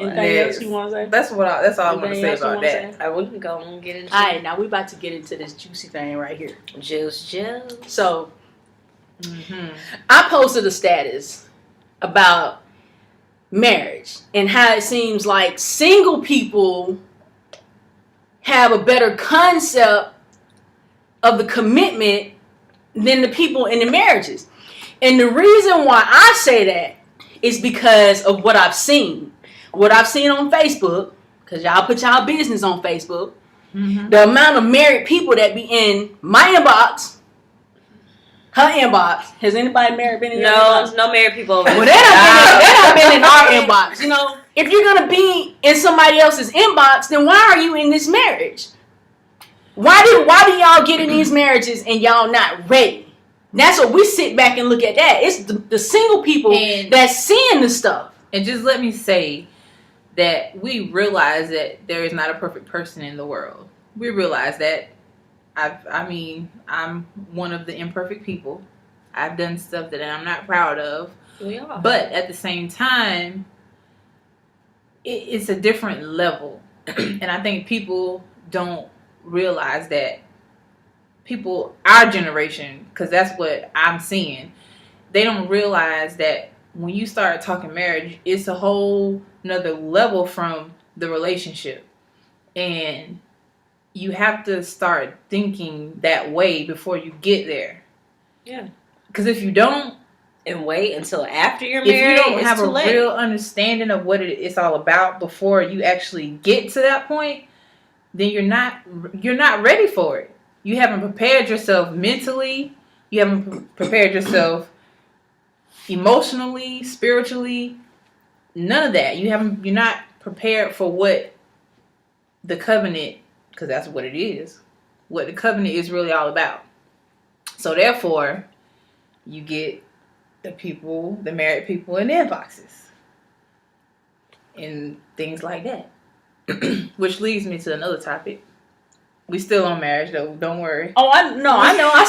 Anything else you want to say? That's all I want to say about that. All right, we can go and get into. All right, now we about to get into this juicy thing right here. Juice. So, I posted a status about marriage and how it seems like single people have a better concept of the commitment than the people in the marriages. And the reason why I say that is because of what I've seen. What I've seen on Facebook, because y'all put y'all business on Facebook. The amount of married people that be in my inbox, her inbox. Has anybody married been in your inbox? No married people over there. Well, they done been in our inbox. You know, if you're going to be in somebody else's inbox, then why are you in this marriage? Why do y'all get in these marriages and y'all not ready? That's what we sit back and look at that. It's the single people that's seeing the stuff. And just let me say that we realize that there is not a perfect person in the world. We realize that. I'm one of the imperfect people. I've done stuff that I'm not proud of. We are. But at the same time, it's a different level. And I think people don't realize that our generation, because that's what I'm seeing, they don't realize that when you start talking marriage, it's a whole nother level from the relationship. And you have to start thinking that way before you get there. Yeah. Because if you don't, and wait until after you're married, if you don't have a real understanding of what it's all about before you actually get to that point, then you're not ready for it. You haven't prepared yourself mentally. You haven't prepared yourself emotionally, spiritually. None of that. You're not prepared for what the covenant, because that's what it is, what the covenant is really all about. So therefore, you get the married people in their inboxes and things like that. Which leads me to another topic. We still on marriage though, don't worry. Oh, I know. I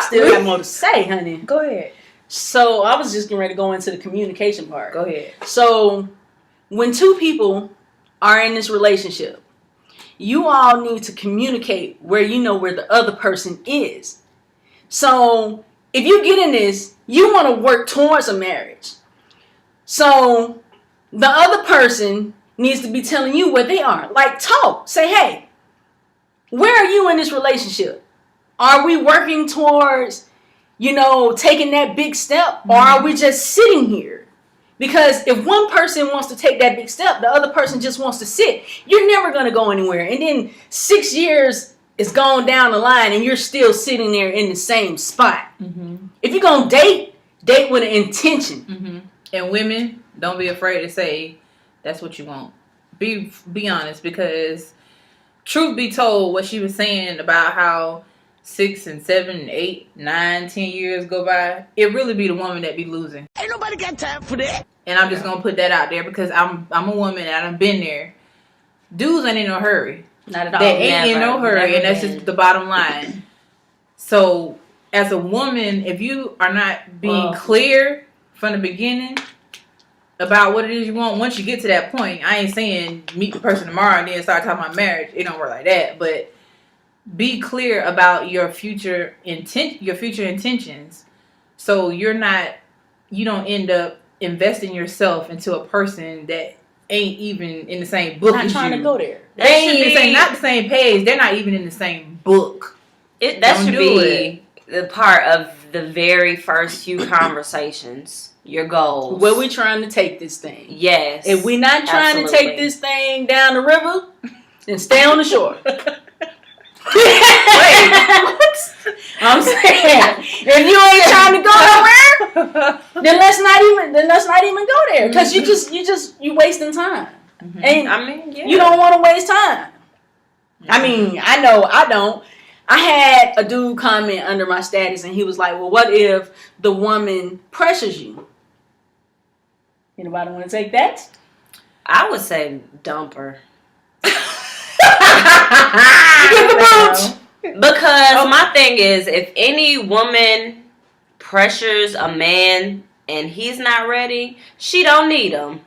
still got more to say, honey. Go ahead. So I was just getting ready to go into the communication part. Go ahead. So when two people are in this relationship, you all need to communicate where you know where the other person is. So if you get in this, you want to work towards a marriage. So the other person needs to be telling you where they are. Like, talk. Say, hey, where are you in this relationship? Are we working towards, taking that big step? Or are we just sitting here? Because if one person wants to take that big step, the other person just wants to sit. You're never going to go anywhere. And then 6 years is gone down the line and you're still sitting there in the same spot. If you're going to date with an intention. And women, don't be afraid to say that's what you want. Be honest, because truth be told, what she was saying about how 6 and 7 and 8, 9, 10 years go by, it really be the woman that be losing. Ain't nobody got time for that. And I'm just gonna put that out there because I'm a woman and I've been there. Dudes ain't in no hurry. Not at all. They ain't in no hurry, and that's just the bottom line. So as a woman, if you are not being clear from the beginning about what it is you want, once you get to that point, I ain't saying meet the person tomorrow and then start talking about marriage. It don't work like that. But be clear about your future intentions, so you don't end up investing yourself into a person that ain't even in the same book as you. Not trying to go there. They ain't not the same page. They're not even in the same book. That should be the part of the very first few conversations. Your goals. Where we trying to take this thing? Yes. If we not trying to take this thing down the river, then stay on the shore. Wait, what? I'm saying, if you ain't trying to go nowhere, then let's not even go there, because you wasting time. And you don't want to waste time. I mean, I know I don't. I had a dude comment under my status, and he was like, "Well, what if the woman pressures you?" Anybody want to take that? I would say dump her. Get the boot. Because my thing is, if any woman pressures a man and he's not ready, she don't need him.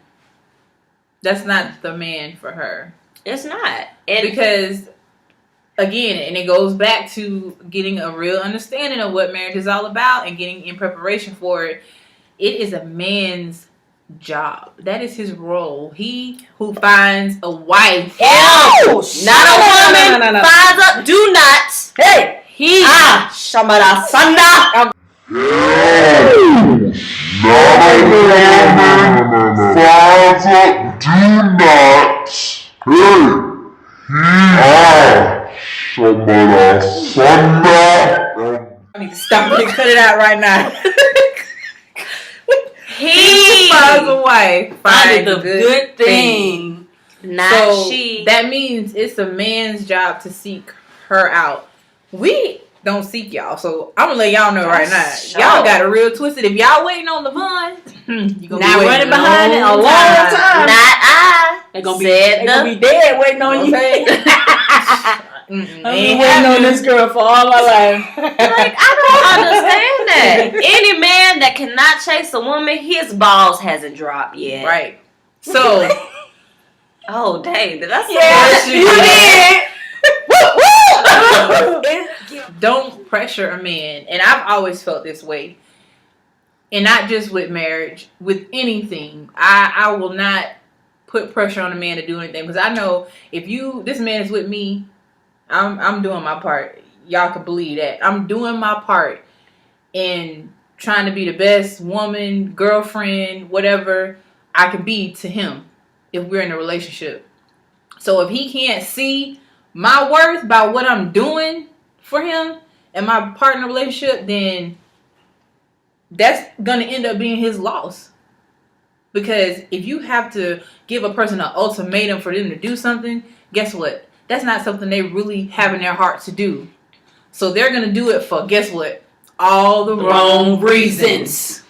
that's not the man for her. It's not. Because, again, and it goes back to getting a real understanding of what marriage is all about and getting in preparation for it. It is a man's job. That is his role. He who finds a wife. Not a woman. No. Finds up. Do not. Hey! Shamara Sanda. I need to stop and cut it out right now. He finds a wife. Find the good thing. Not she. That means it's a man's job to seek her out. We don't seek y'all, so I'm gonna let y'all know right now. Sure. Y'all got it real twisted. If y'all waiting on Levon, you gonna Not be running behind it a long time. Not I. They're gonna be dead waiting on you. I've been waiting on this girl for all my life. Like, I don't understand that. Any man that cannot chase a woman, his balls hasn't dropped yet. Right. So. Oh, dang. Did I say that? You did. Don't pressure a man. And I've always felt this way. And not just with marriage, with anything. I will not put pressure on a man to do anything. Because I know if this man is with me, I'm doing my part. Y'all can believe that. I'm doing my part in trying to be the best woman, girlfriend, whatever I can be to him if we're in a relationship. So if he can't see my worth by what I'm doing for him and my part in a relationship, then that's going to end up being his loss. Because if you have to give a person an ultimatum for them to do something, guess what? That's not something they really have in their heart to do. So they're going to do it for, guess what? All the wrong reasons.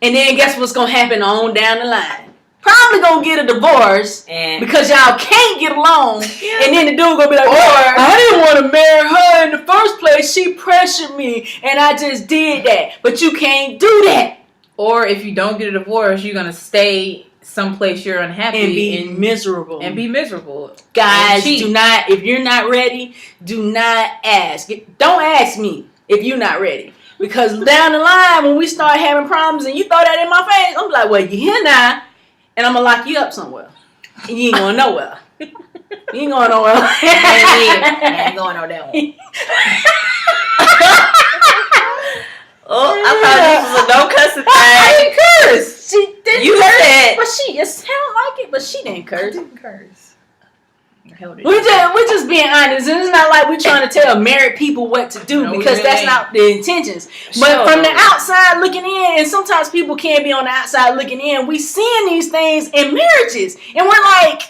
And then guess what's going to happen on down the line? Probably going to get a divorce because y'all can't get along. Yeah. And then the dude going to be like, I didn't want to marry her in the first place. She pressured me and I just did that. But you can't do that. Or if you don't get a divorce, you're going to stay someplace you're unhappy and be miserable. Guys, do not, if you're not ready, do not ask. Don't ask me if you're not ready. Because down the line, when we start having problems and you throw that in my face, I'm like, well, you here now, and I'm going to lock you up somewhere. And you ain't going nowhere. You ain't going nowhere. I ain't going nowhere. Oh, I thought this was a no cussing thing. I didn't curse. She didn't curse. Said. But it sounded like it, but she didn't curse. I didn't curse. We're just being honest. It's not like we're trying to tell married people what to do because that's not the intentions. But from the outside looking in, and sometimes people can't be on the outside looking in, we seeing these things in marriages. And we're like,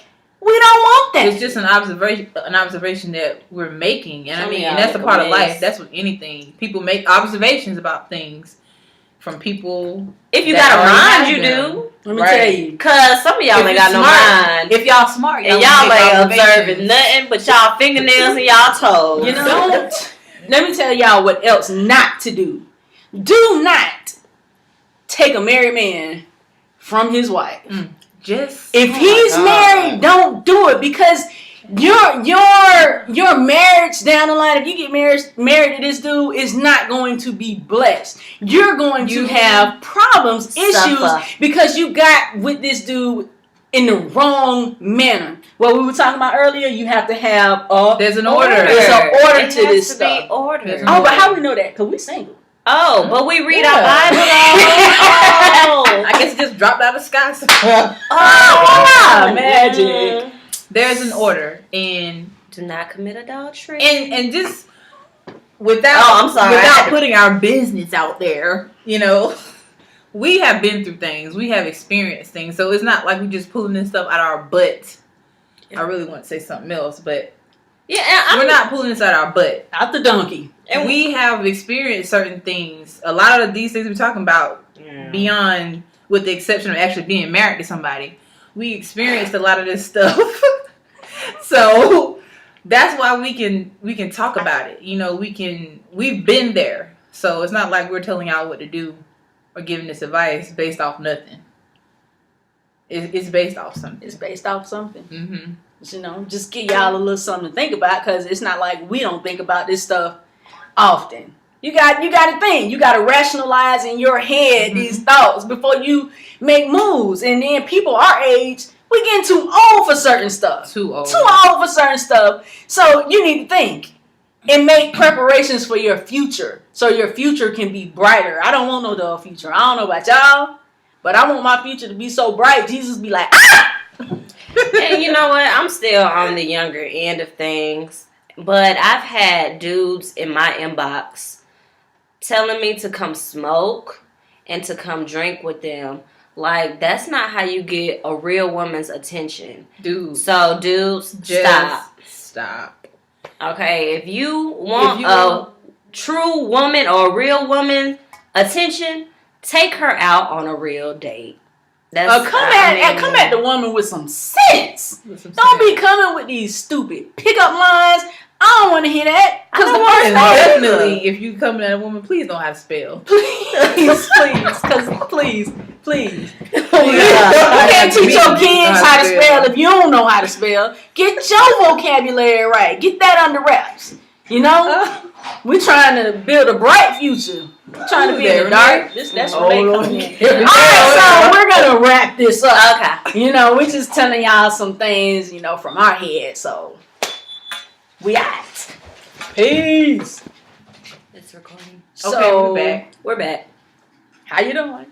we don't want that. It's just an observation that we're making. And and that's a part of life. That's with anything. People make observations about things from people. If you got a mind, you do. Let me tell you. Because some of y'all ain't got no mind. If y'all smart, and y'all ain't observing nothing but y'all fingernails and y'all toes. You know, let me tell y'all what else not to do. Do not take a married man from his wife. If he's married, don't do it because your marriage down the line, if you get married to this dude, is not going to be blessed. You're going to have problems, issues because you got with this dude in the wrong manner. What we were talking about earlier, you have to have there's an order. There's an order to this stuff. But how we know that? Because we single. Oh, but we read our Bible. I guess it just dropped out of the sky. Magic. There's an order, and do not commit adultery. And just without putting our business out there, we have been through things, we have experienced things, so it's not like we just pulling this stuff out of our butt. I really want to say something else, but we're not pulling this out of our butt, out the donkey. And we have experienced certain things. A lot of these things we're talking about, beyond, with the exception of actually being married to somebody, we experienced a lot of this stuff. So that's why we can talk about it. We've been there. So it's not like we're telling y'all what to do or giving this advice based off nothing. It's based off something. It's based off something. Mm-hmm. You know, just give y'all a little something to think about, because it's not like we don't think about this stuff often. You got to think. You got to rationalize in your head these thoughts before you make moves. And then people our age, we getting too old for certain stuff. Too old for certain stuff. So you need to think and make preparations for your future, so your future can be brighter. I don't want no dull future. I don't know about y'all, but I want my future to be so bright. Jesus be like, ah! And you know what? I'm still on the younger end of things, but I've had dudes in my inbox telling me to come smoke and to come drink with them. Like, that's not how you get a real woman's attention. Dude. So, dudes, Just stop. Okay, if you want a true woman or a real woman attention, take her out on a real date. Come at the woman with some sense. Don't be coming with these stupid pickup lines. I don't want to hear that. Because the first definitely, if you come at a woman, please don't have to spell. Please. You can't teach your kids how to spell if you don't know how to spell. Get your vocabulary right. Get that under wraps. You know? We're trying to build a bright future. We're trying to be in the dark. That's where they come in. Alright, so we're going to wrap this up. Okay. You know, we're just telling y'all some things, you know, from our head. So, we out. Peace. It's recording. So, We're back. How you doing?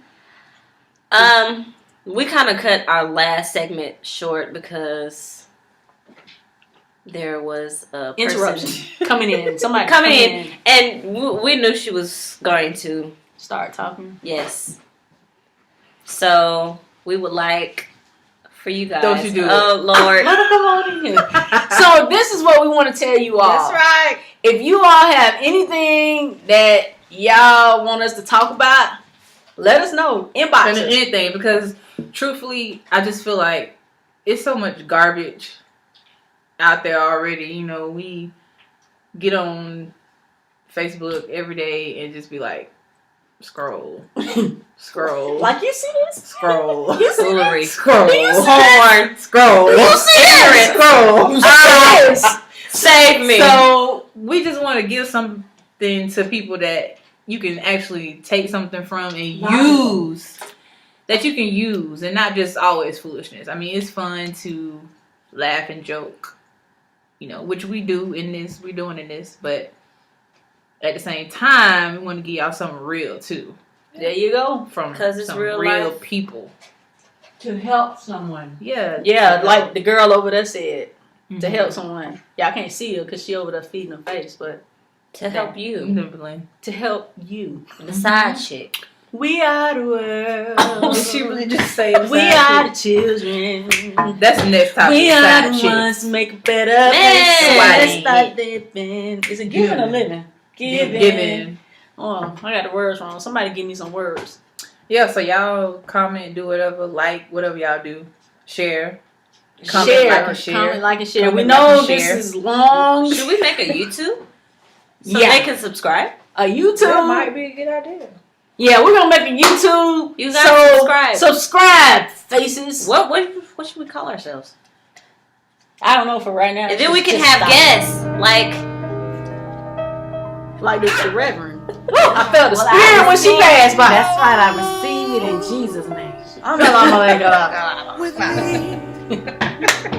We kind of cut our last segment short because there was a interruption coming in. Somebody coming in, and we knew she was going to start talking. Yes. So we would like for you guys. Don't you do Oh Lord. Let her come on in here. So this is what we want to tell you all. That's right. If you all have anything that y'all want us to talk about, let us know. Inbox us. Anything, because truthfully, I just feel like it's so much garbage out there already. You know, we get on Facebook every day and just be like, scroll. Like, you see this? Scroll. You see Foolery. Scroll. Horn. Scroll. You see this? Scroll. You see this? Save me. So we just want to give something to people that you can actually take something from and use. That you can use, and not just always foolishness. I mean, it's fun to laugh and joke, you know, which we do in this. We're doing in this, but at the same time, we want to give y'all something real too. There you go. From it's some real real life. people. To help someone. Yeah, like the girl over there said, to help someone. Y'all can't see her because she over there feeding her face, but To help you. to help you. The side chick. We are the world. Did she really just say the We side are chick? the children. That's the next topic. We side are the chicks. ones to make a better Man. place. Let's Right. start living. Is it giving or living? Giving. Oh, I got the words wrong. Somebody give me some words. Yeah, so y'all comment, do whatever, like, whatever y'all do. Share. Comment, Share. like, and share. Comment, like, and share. Comment, We like, know and this share. is long. Should we make a YouTube? So Yeah. they can subscribe? A YouTube. That might be a good idea. Yeah, we're gonna make a YouTube. You guys subscribe. Subscribe, faces. What should we call ourselves? I don't know for right now. And then we can Just have stop. guests. Like the Reverend. I felt the Well, spirit I when she receive- passed by. That's right, I receive it in Jesus' name. I'm not gonna let go. All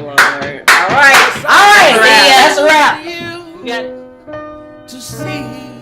Lord. right. See ya. That's a wrap. You We got it. to see